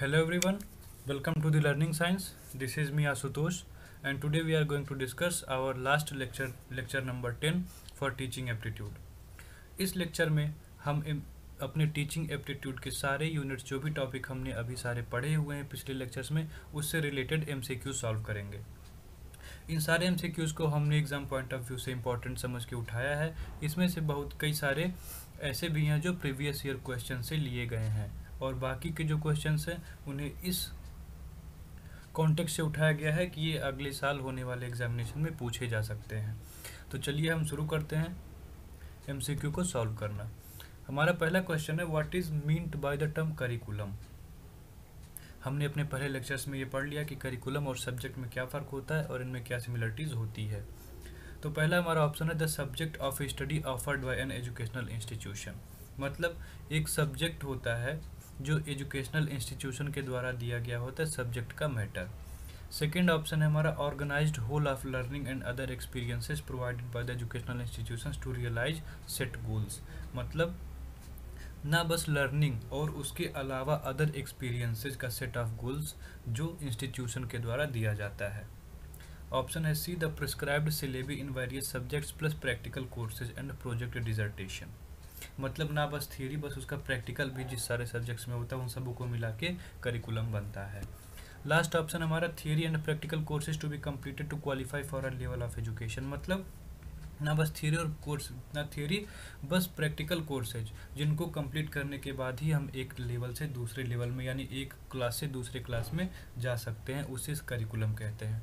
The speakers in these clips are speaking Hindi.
Hello everyone, welcome to the Learning Science. This is me Asutosh, and today we are going to discuss our last lecture number 10 for teaching aptitude. इस लेक्चर में हम अपने टीचिंग एप्टीट्यूड के सारे यूनिट्स जो भी टॉपिक हमने अभी सारे पढ़े हुए हैं पिछले लेक्चर्स में उससे रिलेटेड एमसीक्यू सॉल्व करेंगे। इन सारे एमसीक्यूज़ को हमने एग्ज़ाम पॉइंट ऑफ व्यू से इम्पोर्टेंट समझ के उठाया है। इसमें से कई सारे ऐसे भी हैं जो प्रीवियस ईयर क्वेश्चन से लिए गए हैं और बाकी के जो क्वेश्चंस हैं उन्हें इस कॉन्टेक्स्ट से उठाया गया है कि ये अगले साल होने वाले एग्जामिनेशन में पूछे जा सकते हैं। तो चलिए हम शुरू करते हैं एमसीक्यू को सॉल्व करना। हमारा पहला क्वेश्चन है, what is meant by the term curriculum. हमने अपने पहले लेक्चर्स में ये पढ़ लिया कि करिकुलम और सब्जेक्ट में क्या फ़र्क होता है और इनमें क्या सिमिलरिटीज़ होती है। तो पहला हमारा ऑप्शन है the subject of study offered by an educational institution. मतलब एक सब्जेक्ट होता है जो एजुकेशनल इंस्टीट्यूशन के द्वारा दिया गया होता है, सब्जेक्ट का मैटर। सेकेंड ऑप्शन है हमारा organized whole of learning and other experiences provided by the educational institutions to realize set goals. मतलब ना बस लर्निंग और उसके अलावा अदर एक्सपीरियंसेस का सेट ऑफ गोल्स जो इंस्टीट्यूशन के द्वारा दिया जाता है। ऑप्शन है C the prescribed syllabi in various subjects plus practical courses and project dissertation. मतलब ना बस थियरी, बस उसका प्रैक्टिकल भी जिस सारे सब्जेक्ट्स में होता है उन सबों को मिला के करिकुलम बनता है। लास्ट ऑप्शन हमारा theory and practical courses to be completed to qualify for a level of education. मतलब ना बस थियरी और कोर्स, ना थियरी, बस प्रैक्टिकल कोर्सेज जिनको कंप्लीट करने के बाद ही हम एक लेवल से दूसरे लेवल में यानी एक क्लास से दूसरे क्लास में जा सकते हैं, उसे करिकुलम कहते हैं।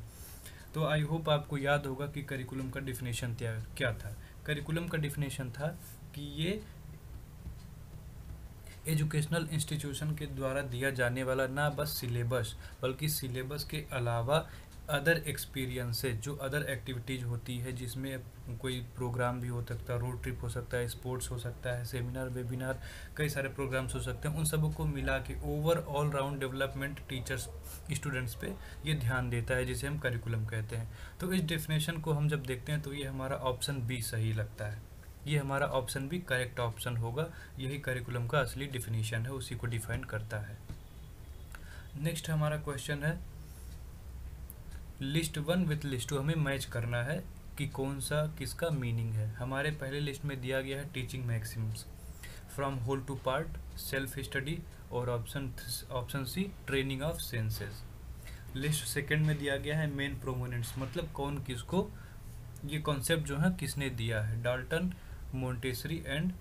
तो आई होप आपको याद होगा कि करिकुलम का डिफिनेशन क्या था। करिकुलम का डिफिनेशन था कि ये एजुकेशनल इंस्टीट्यूशन के द्वारा दिया जाने वाला ना बस सिलेबस बल्कि सिलेबस के अलावा अदर एक्सपीरियंसेस, जो अदर एक्टिविटीज़ होती है जिसमें कोई प्रोग्राम भी हो सकता है, रोड ट्रिप हो सकता है, स्पोर्ट्स हो सकता है, सेमिनार, वेबिनार, कई सारे प्रोग्राम्स हो सकते हैं, उन सबों को मिला के over all round development teachers students पे ये ध्यान देता है, जिसे हम करिकुलम कहते हैं। तो इस डेफिनेशन को हम जब देखते हैं तो ये हमारा ऑप्शन बी सही लगता है। ये हमारा ऑप्शन भी करेक्ट ऑप्शन होगा। यही करिकुलम का असली डिफिनीशन है, उसी को डिफाइन करता है। नेक्स्ट हमारा क्वेश्चन है, लिस्ट 1 विथ लिस्ट 2 हमें मैच करना है कि कौन सा किसका मीनिंग है। हमारे पहले लिस्ट में दिया गया है teaching maxims, from whole to part, self study और option C training of senses. List second में दिया गया है मेन प्रोपोनेंट्स, मतलब कौन किसको ये कॉन्सेप्ट जो है किसने दिया है, डाल्टन, मोंटेसरी एंड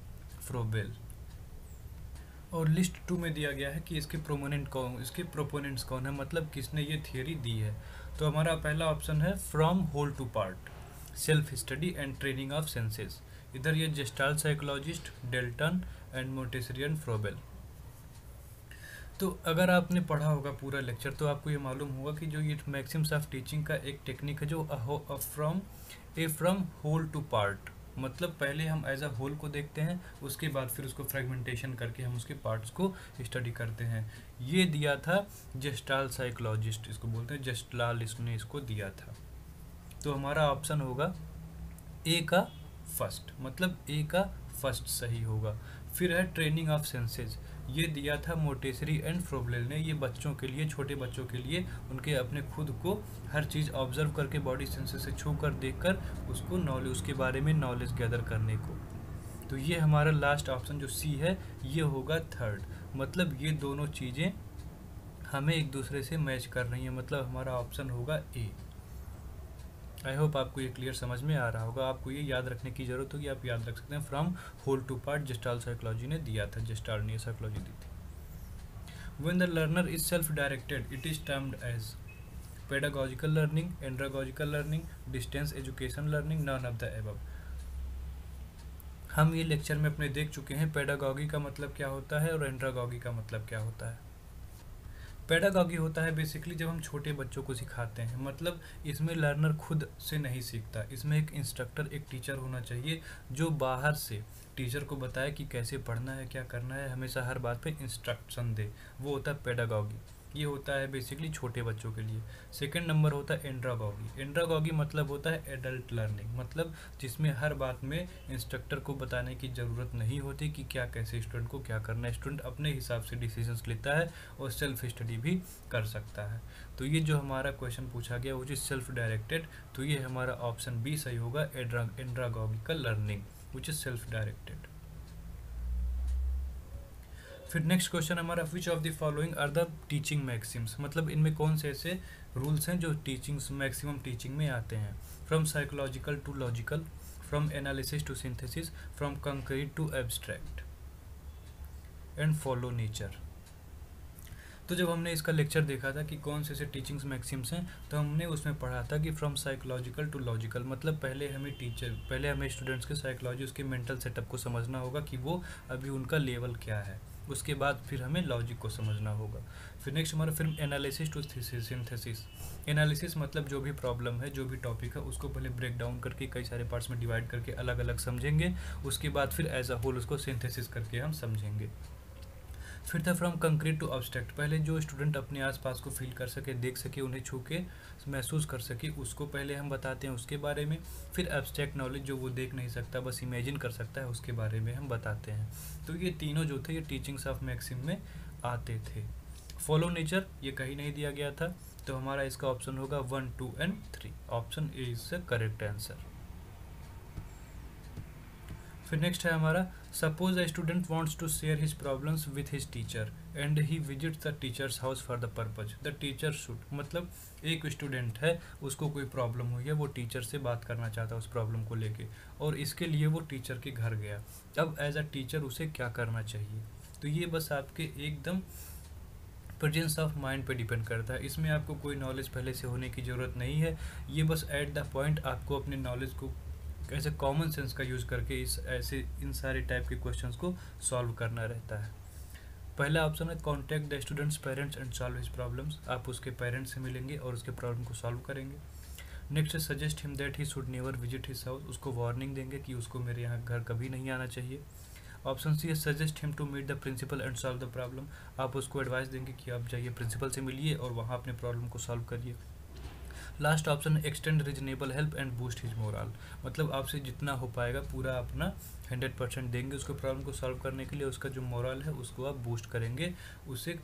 फ्रोबेल। और लिस्ट 2 में दिया गया है कि इसके प्रोपोनेंट्स कौन है, मतलब किसने ये थियरी दी है। तो हमारा पहला ऑप्शन है from whole to part, self study and training of senses. इधर ये gestalt psychologist, Dalton and Montessori and Froebel. तो अगर आपने पढ़ा होगा पूरा लेक्चर तो आपको ये मालूम होगा कि जो ये मैक्सिम्स ऑफ टीचिंग का एक टेक्निक है जो फ्रॉम होल टू पार्ट, मतलब पहले हम एज अ होल को देखते हैं, उसके बाद फिर उसको फ्रेगमेंटेशन करके हम उसके पार्ट्स को स्टडी करते हैं। ये दिया था जेस्टाल्ट साइकोलॉजिस्ट, इसको बोलते हैं जेस्टाल्ट, इसने इसको दिया था। तो हमारा ऑप्शन होगा ए का फर्स्ट, मतलब ए का फर्स्ट सही होगा। फिर है ट्रेनिंग ऑफ सेंसेस, ये दिया था मोंटेसरी एंड फ्रोबेल ने। ये बच्चों के लिए, छोटे बच्चों के लिए, उनके अपने खुद को हर चीज़ ऑब्जर्व करके बॉडी सेंसेस से छू कर देख कर उसको नॉलेज, उसके बारे में नॉलेज गैदर करने को। तो ये हमारा लास्ट ऑप्शन जो सी है ये होगा थर्ड, मतलब ये दोनों चीज़ें हमें एक दूसरे से मैच कर रही हैं, मतलब हमारा ऑप्शन होगा ए। आई होप आपको ये क्लियर समझ में आ रहा होगा। आपको ये याद रखने की ज़रूरत होगी, आप याद रख सकते हैं from whole to part gestalt psychology ने दिया था, जेस्टाल्ट ने साइकोलॉजी दी थी। When the learner is self directed it is termed as pedagogical learning, andragogical learning, distance education learning, none of the above. हम ये लेक्चर में अपने देख चुके हैं पेडागॉगी का मतलब क्या होता है और एंड्रागॉगी का मतलब क्या होता है। पेडागॉगी होता है बेसिकली जब हम छोटे बच्चों को सिखाते हैं, मतलब इसमें लर्नर खुद से नहीं सीखता, इसमें एक इंस्ट्रक्टर, एक टीचर होना चाहिए जो बाहर से टीचर को बताए कि कैसे पढ़ना है, क्या करना है, हमेशा हर बात पे इंस्ट्रक्शन दे, वो होता है पेडागॉगी। ये होता है बेसिकली छोटे बच्चों के लिए। सेकंड नंबर होता है एंड्रागॉगी। एंड्रागॉगी मतलब होता है एडल्ट लर्निंग, मतलब जिसमें हर बात में इंस्ट्रक्टर को बताने की ज़रूरत नहीं होती कि क्या कैसे स्टूडेंट को क्या करना है। स्टूडेंट अपने हिसाब से डिसीजंस लेता है और सेल्फ स्टडी भी कर सकता है। तो ये जो हमारा क्वेश्चन पूछा गया वो इज सेल्फ डायरेक्टेड, तो ये हमारा ऑप्शन बी सही होगा, andragogical learning which is self directed. फिर नेक्स्ट क्वेश्चन हमारा, which of the following are the teaching maxims, मतलब इनमें कौन से ऐसे रूल्स हैं जो टीचिंग मैक्सिमम टीचिंग में आते हैं। From psychological to logical, from analysis to synthesis, from concrete to abstract, and follow nature. तो जब हमने इसका लेक्चर देखा था कि कौन से ऐसे टीचिंग्स मैक्सिम्स हैं, तो हमने उसमें पढ़ा था कि फ्रॉम साइकोलॉजिकल टू लॉजिकल, मतलब पहले हमें स्टूडेंट्स के साइकोलॉजी, उसके मेंटल सेटअप को समझना होगा कि वो अभी उनका लेवल क्या है, उसके बाद फिर हमें लॉजिक को समझना होगा। फिर नेक्स्ट हमारा फिर एनालिसिस टू सिंथेसिस। एनालिसिस मतलब जो भी प्रॉब्लम है, जो भी टॉपिक है, उसको पहले ब्रेक डाउन करके कई सारे पार्ट्स में डिवाइड करके अलग अलग समझेंगे, उसके बाद फिर एज अ होल उसको सिंथेसिस करके हम समझेंगे। फिर था फ्रॉम कंक्रीट टू अब्स्ट्रैक्ट, पहले जो स्टूडेंट अपने आसपास को फील कर सके, देख सके, उन्हें छू के महसूस कर सके, उसको पहले हम बताते हैं उसके बारे में। फिर एब्स्ट्रैक्ट नॉलेज, जो वो देख नहीं सकता बस इमेजिन कर सकता है, उसके बारे में हम बताते हैं। तो ये तीनों जो थे ये टीचिंग्स ऑफ मैक्सिम में आते थे। फॉलो नेचर ये कहीं नहीं दिया गया था, तो हमारा इसका ऑप्शन होगा 1, 2 and 3, option A is the correct answer. फिर नेक्स्ट है हमारा, suppose a student wants to share his problems with his teacher and he visits the teacher's house for the purpose, the teacher should, मतलब एक स्टूडेंट है, उसको कोई प्रॉब्लम हुई है, वो टीचर से बात करना चाहता है उस प्रॉब्लम को लेके, और इसके लिए वो टीचर के घर गया। अब एज अ टीचर उसे क्या करना चाहिए, तो ये बस आपके एकदम प्रेजेंस ऑफ माइंड पे डिपेंड करता है। इसमें आपको कोई नॉलेज पहले से होने की ज़रूरत नहीं है, ये बस एट द पॉइंट आपको अपने नॉलेज को ऐसे कॉमन सेंस का यूज़ करके इन सारे टाइप के क्वेश्चंस को सॉल्व करना रहता है। पहला ऑप्शन है contact the students parents and solve his problems, आप उसके पेरेंट्स से मिलेंगे और उसके प्रॉब्लम को सॉल्व करेंगे। नेक्स्ट है suggest him that he should never visit his house, उसको वार्निंग देंगे कि उसको मेरे यहाँ घर कभी नहीं आना चाहिए। ऑप्शन सी है suggest him to meet the principal and solve the problem, आप उसको एडवाइस देंगे कि आप जाइए प्रिंसिपल से मिलिए और वहाँ अपने प्रॉब्लम को सॉल्व करिए। Last option extend reasonable help and boost his moral, मतलब आपसे जितना हो पाएगा पूरा अपना 100% देंगे उसको प्रॉब्लम को सॉल्व करने के लिए, उसका जो मोरल है उसको आप बूस्ट करेंगे, उसे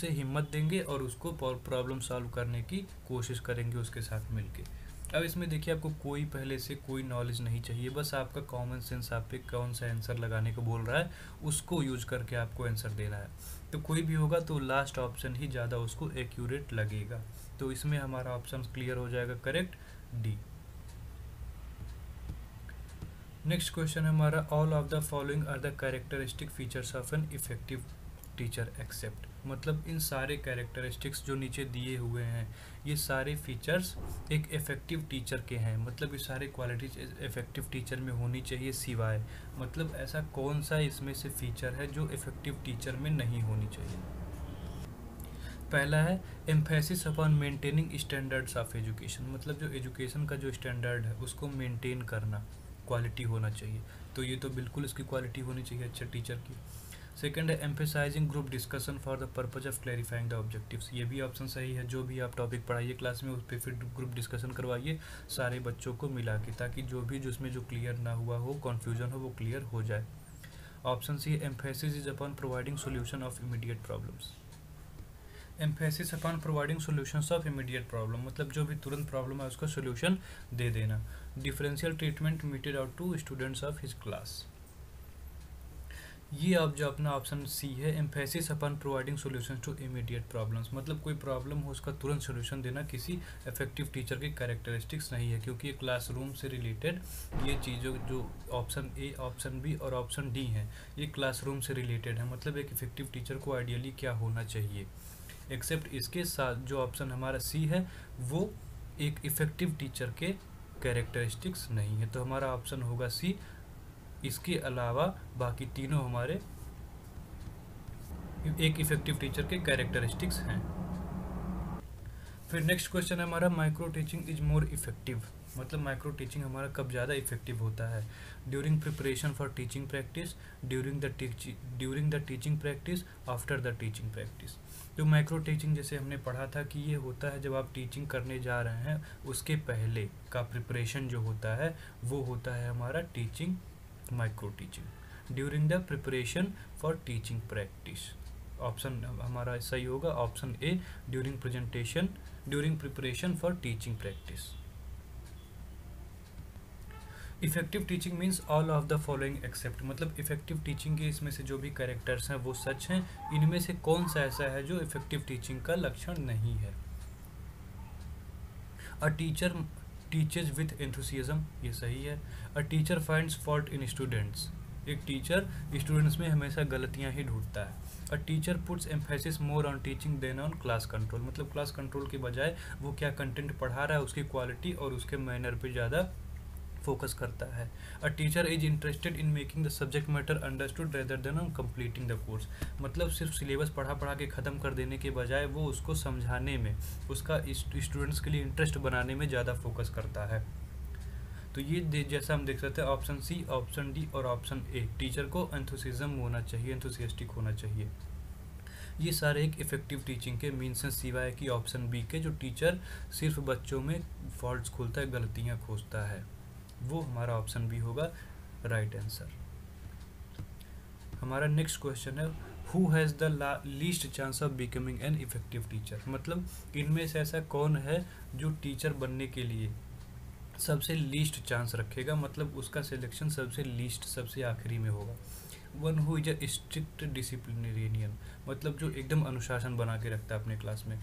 हिम्मत देंगे और उसको प्रॉब्लम सॉल्व करने की कोशिश करेंगे उसके साथ मिलके। अब इसमें देखिए आपको कोई पहले से कोई नॉलेज नहीं चाहिए, बस आपका कॉमन सेंस आप पे कौन सा आंसर लगाने को बोल रहा है उसको यूज करके आपको आंसर देना है। तो कोई भी होगा तो लास्ट ऑप्शन ही ज़्यादा उसको एक्यूरेट लगेगा, तो इसमें हमारा ऑप्शन क्लियर हो जाएगा करेक्ट, डी। नेक्स्ट क्वेश्चन है हमारा, all of the following are the characteristic features of an effective teacher except, मतलब इन सारे कैरेक्टरिस्टिक्स जो नीचे दिए हुए हैं ये सारे फीचर्स एक इफेक्टिव टीचर के हैं, मतलब ये सारे क्वालिटीज इफेक्टिव टीचर में होनी चाहिए सिवाय, मतलब ऐसा कौन सा इसमें से फीचर है जो इफेक्टिव टीचर में नहीं होनी चाहिए। पहला है emphasis upon maintaining standards of education, मतलब जो एजुकेशन का जो स्टैंडर्ड है उसको मेंटेन करना, क्वालिटी होना चाहिए, तो ये तो बिल्कुल इसकी क्वालिटी होनी चाहिए अच्छे टीचर की। सेकंड है emphasizing group discussion for the purpose of clarifying the objectives, ये भी ऑप्शन सही है, जो भी आप टॉपिक पढ़ाइए क्लास में उस पर फिर ग्रुप डिस्कशन करवाइए सारे बच्चों को मिला के, ताकि जो भी जिसमें जो क्लियर ना हुआ हो, कन्फ्यूजन हो, वो क्लियर हो जाए। Option C emphasis is upon providing solution of immediate problems, emphasis upon providing solutions of immediate problem, मतलब जो भी तुरंत प्रॉब्लम है उसका सोल्यूशन दे देना। Differential treatment meted out to students of his class, ये अब जो अपना ऑप्शन सी है emphasis upon providing solutions to immediate problems, मतलब कोई प्रॉब्लम हो उसका तुरंत सोल्यूशन देना किसी इफेक्टिव टीचर की कैरेक्टरिस्टिक्स नहीं है, क्योंकि ये क्लासरूम से रिलेटेड ये चीज़ों जो ऑप्शन ए, ऑप्शन बी और ऑप्शन डी हैं ये क्लासरूम से रिलेटेड है, मतलब एक इफेक्टिव टीचर को आइडियली क्या होना चाहिए। एक्सेप्ट इसके साथ जो ऑप्शन हमारा सी है वो एक इफेक्टिव टीचर के कैरेक्टरिस्टिक्स नहीं है, तो हमारा ऑप्शन होगा सी। इसके अलावा बाकी तीनों हमारे एक इफेक्टिव टीचर के कैरेक्टरिस्टिक्स हैं। फिर नेक्स्ट क्वेश्चन है हमारा, micro teaching is more effective, मतलब माइक्रो टीचिंग हमारा कब ज़्यादा इफेक्टिव होता है? During preparation for teaching practice, during the teaching practice, after the teaching practice. तो माइक्रो टीचिंग जैसे हमने पढ़ा था कि ये होता है जब आप टीचिंग करने जा रहे हैं उसके पहले का प्रिपरेशन जो होता है वो होता है हमारा teaching micro teaching. During the preparation for teaching practice, option हमारा सही होगा option A, during preparation for teaching practice. Effective teaching means all of the following except, मतलब इफेक्टिव टीचिंग के इसमें से जो भी कैरेक्टर्स हैं वो सच हैं, इनमें से कौन सा ऐसा है जो इफेक्टिव टीचिंग का लक्षण नहीं है? A teacher teaches with enthusiasm, ये सही है। A teacher finds fault in students, एक टीचर स्टूडेंट्स में हमेशा गलतियां ही ढूंढता है। A teacher puts emphasis more on teaching than on class control, मतलब क्लास कंट्रोल के बजाय वो क्या कंटेंट पढ़ा रहा है उसकी क्वालिटी और उसके मैनर पे ज़्यादा फोकस करता है। A teacher is interested in making the subject matter understood rather than on completing the course, मतलब सिर्फ सिलेबस पढ़ा के ख़त्म कर देने के बजाय वो उसको समझाने में, उसका स्टूडेंट्स के लिए इंटरेस्ट बनाने में ज़्यादा फोकस करता है। तो ये जैसा हम देख सकते हैं ऑप्शन सी, ऑप्शन डी और ऑप्शन ए, टीचर को एंथुसिज्म होना चाहिए, एंथुसियास्टिक होना चाहिए। ये सारे एक इफेक्टिव टीचिंग के मीन्स हैं, सिवाय कि ऑप्शन बी के जो टीचर सिर्फ बच्चों में फॉल्ट्स खोलता है, गलतियाँ खोजता है, वो हमारा ऑप्शन बी होगा राइट आंसर। हमारा नेक्स्ट क्वेश्चन है who has the least chance of becoming an effective teacher, मतलब इनमें से ऐसा कौन है जो टीचर बनने के लिए सबसे लीस्ट चांस रखेगा, मतलब उसका सिलेक्शन सबसे लीस्ट, सबसे आखिरी में होगा। One who is a strict disciplinarian, मतलब जो एकदम अनुशासन बना के रखता है अपने क्लास में।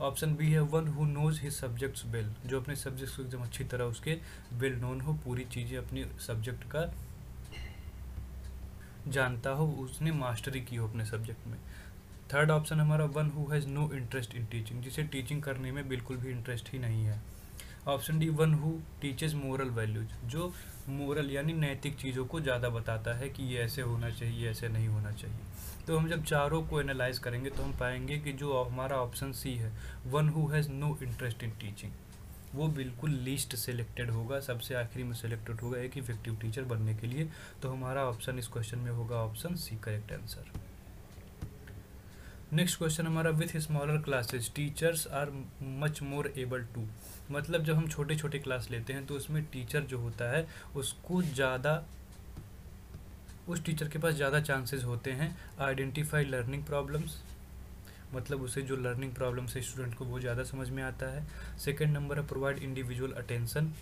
ऑप्शन बी है one who knows his subjects well, जो अपने सब्जेक्ट्स को एकदम अच्छी तरह उसके वेल नोन हो, पूरी चीज़ें अपनी सब्जेक्ट का जानता हो, उसने मास्टरी की हो अपने सब्जेक्ट में। थर्ड ऑप्शन हमारा one who has no interest in teaching, जिसे टीचिंग करने में बिल्कुल भी इंटरेस्ट ही नहीं है। Option D one who teaches moral values, जो मोरल यानी नैतिक चीज़ों को ज़्यादा बताता है कि ये ऐसे होना चाहिए, ऐसे नहीं होना चाहिए। तो हम जब चारों को एनालाइज करेंगे तो हम पाएंगे कि जो हमारा ऑप्शन सी है one who has no interest in teaching, वो बिल्कुल लीस्ट सेलेक्टेड होगा, सबसे आखिरी में सेलेक्टेड होगा एक इफेक्टिव टीचर बनने के लिए। तो हमारा ऑप्शन इस क्वेश्चन में होगा option C correct answer. Next question हमारा with smaller classes teachers are much more able to, मतलब जब हम छोटे छोटे क्लास लेते हैं तो उसमें टीचर जो होता है उसको ज़्यादा, उस टीचर के पास ज़्यादा चांसेस होते हैं आइडेंटिफाई लर्निंग प्रॉब्लम्स, मतलब उसे जो लर्निंग प्रॉब्लम्स है स्टूडेंट को वो ज़्यादा समझ में आता है। सेकेंड नंबर है प्रोवाइड इंडिविजुअल अटेंशन,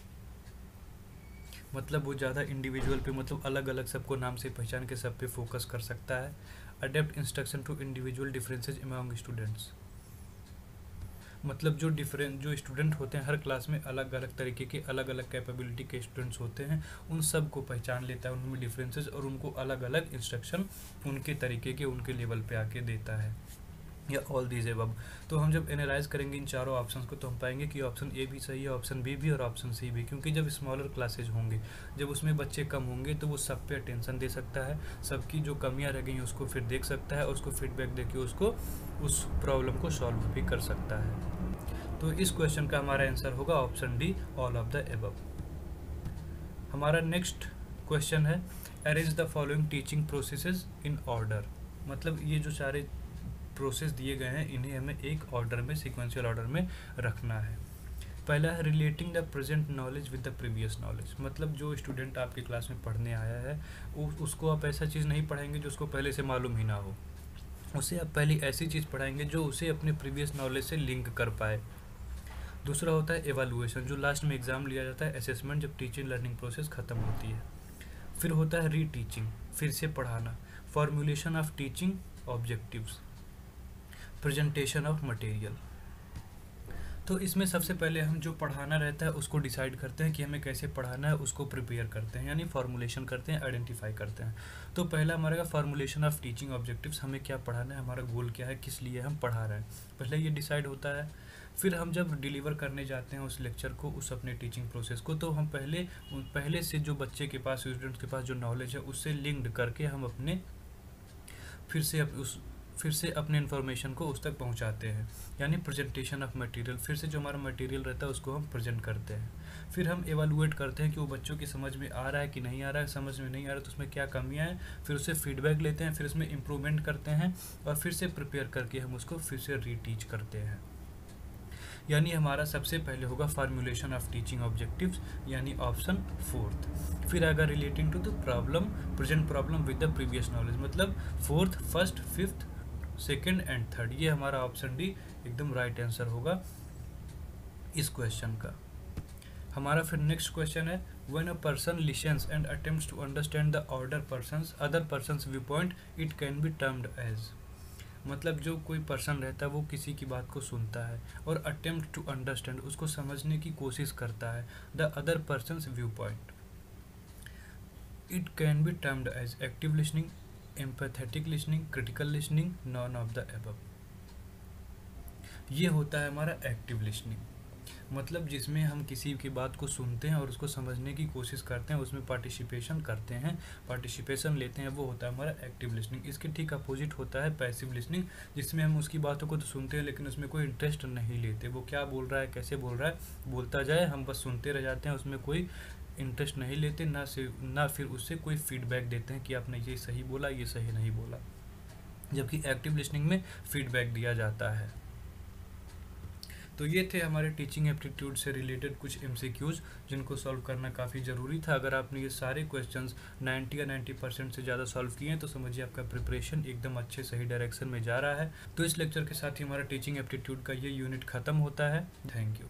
मतलब वो ज़्यादा इंडिविजुअल पे, मतलब अलग अलग सबको नाम से पहचान के सब पे फोकस कर सकता है। Adapt instruction to individual differences among students, मतलब जो स्टूडेंट होते हैं हर क्लास में अलग अलग तरीके के, अलग अलग कैपेबिलिटी के स्टूडेंट्स होते हैं, उन सब को पहचान लेता है, उनमें डिफरेंसेस और उनको अलग अलग इंस्ट्रक्शन उनके तरीके के, उनके लेवल पे आके देता है, या ऑल दीज एबव। तो हम जब एनालाइज करेंगे इन चारों ऑप्शंस को तो हम पाएंगे कि ऑप्शन ए भी सही है, ऑप्शन बी भी और ऑप्शन सी भी, क्योंकि जब स्मॉलर क्लासेज होंगे, जब उसमें बच्चे कम होंगे तो वो सब पे अटेंशन दे सकता है, सबकी जो कमियां रह गई हैं उसको फिर देख सकता है, और उसको फीडबैक देके उसको उस प्रॉब्लम को सॉल्व भी कर सकता है। तो इस क्वेश्चन का हमारा आंसर होगा option D all of the above. हमारा नेक्स्ट क्वेश्चन है arrange the following teaching processes in order, मतलब ये जो सारे प्रोसेस दिए गए हैं इन्हें हमें एक ऑर्डर में, सिक्वेंशियल ऑर्डर में रखना है। पहला है relating the present knowledge with the previous knowledge, मतलब जो स्टूडेंट आपकी क्लास में पढ़ने आया है उसको आप ऐसा चीज़ नहीं पढ़ाएंगे जो उसको पहले से मालूम ही ना हो, उसे आप पहले ऐसी चीज़ पढ़ाएंगे जो उसे अपने प्रीवियस नॉलेज से लिंक कर पाए। दूसरा होता है एवैल्यूएशन, जो लास्ट में एग्जाम लिया जाता है, असेसमेंट, जब टीचिंग लर्निंग प्रोसेस ख़त्म होती है। फिर होता है री टीचिंग, फिर से पढ़ाना। Formulation of teaching objectives, presentation of material. तो इसमें सबसे पहले हम जो पढ़ाना रहता है उसको डिसाइड करते हैं कि हमें कैसे पढ़ाना है, उसको प्रिपेयर करते हैं, यानी फॉर्मुलेशन करते हैं, आइडेंटिफाई करते हैं। तो पहला हमारा फॉर्मुलेशन ऑफ टीचिंग ऑब्जेक्टिव्स, हमें क्या पढ़ाना है, हमारा गोल क्या है, किस लिए हम पढ़ा रहे हैं, पहले ये डिसाइड होता है। फिर हम जब डिलीवर करने जाते हैं उस लेक्चर को, उस अपने टीचिंग प्रोसेस को, तो हम पहले से जो बच्चे के पास, स्टूडेंट्स के पास जो नॉलेज है उससे लिंक्ड करके हम अपने फिर से उस फिर से अपने इन्फॉर्मेशन को उस तक पहुंचाते हैं, यानी प्रेजेंटेशन ऑफ मटेरियल। फिर से जो हमारा मटेरियल रहता है उसको हम प्रेजेंट करते हैं। फिर हम एवेलुएट करते हैं कि वो बच्चों की समझ में आ रहा है कि नहीं आ रहा है, समझ में नहीं आ रहा है तो उसमें क्या कमियां हैं, फिर उससे फीडबैक लेते हैं, फिर उसमें इम्प्रूवमेंट करते हैं और फिर से प्रिपेयर करके हम उसको फिर से रीटीच करते हैं। यानी हमारा सबसे पहले होगा फार्मूलेशन ऑफ टीचिंग ऑब्जेक्टिव्स, यानी ऑप्शन 4। फिर आएगा relating to the problem, present problem with the previous knowledge, मतलब 4th, 1st, 5th, 2nd and 3rd। ये हमारा ऑप्शन डी एकदम राइट आंसर होगा इस क्वेश्चन का। हमारा फिर नेक्स्ट क्वेश्चन है, when a person listens and attempts to understand the other person's view point it can be termed as. मतलब जो कोई पर्सन रहता है वो किसी की बात को सुनता है और अटेम्प्ट टू अंडरस्टैंड, उसको समझने की कोशिश करता है, the other person's view point, it can be termed as active listening, empathetic listening, critical listening, none of the above. ये होता है हमारा एक्टिव लिसनिंग, मतलब जिसमें हम किसी की बात को सुनते हैं और उसको समझने की कोशिश करते हैं, उसमें पार्टिसिपेशन करते हैं, पार्टिसिपेशन लेते हैं, वो होता है हमारा एक्टिव लिसनिंग। इसके ठीक अपोजिट होता है पैसिव लिसनिंग, जिसमें हम उसकी बातों को तो सुनते हैं लेकिन उसमें कोई इंटरेस्ट नहीं लेते, वो क्या बोल रहा है, कैसे बोल रहा है, बोलता जाए, हम बस सुनते रह जाते हैं, उसमें कोई इंटरेस्ट नहीं लेते, ना फिर उससे कोई फीडबैक देते हैं कि आपने ये सही बोला, ये सही नहीं बोला। जबकि एक्टिव लिसनिंग में फीडबैक दिया जाता है। तो ये थे हमारे टीचिंग एप्टीट्यूड से रिलेटेड कुछ एमसीक्यूज जिनको सॉल्व करना काफ़ी ज़रूरी था। अगर आपने ये सारे क्वेश्चंस 90 या 90% से ज़्यादा सॉल्व किए हैं तो समझिए आपका प्रिपरेशन एकदम अच्छे सही डायरेक्शन में जा रहा है। तो इस लेक्चर के साथ ही हमारा टीचिंग एप्टीट्यूड का ये यूनिट ख़त्म होता है। Thank you.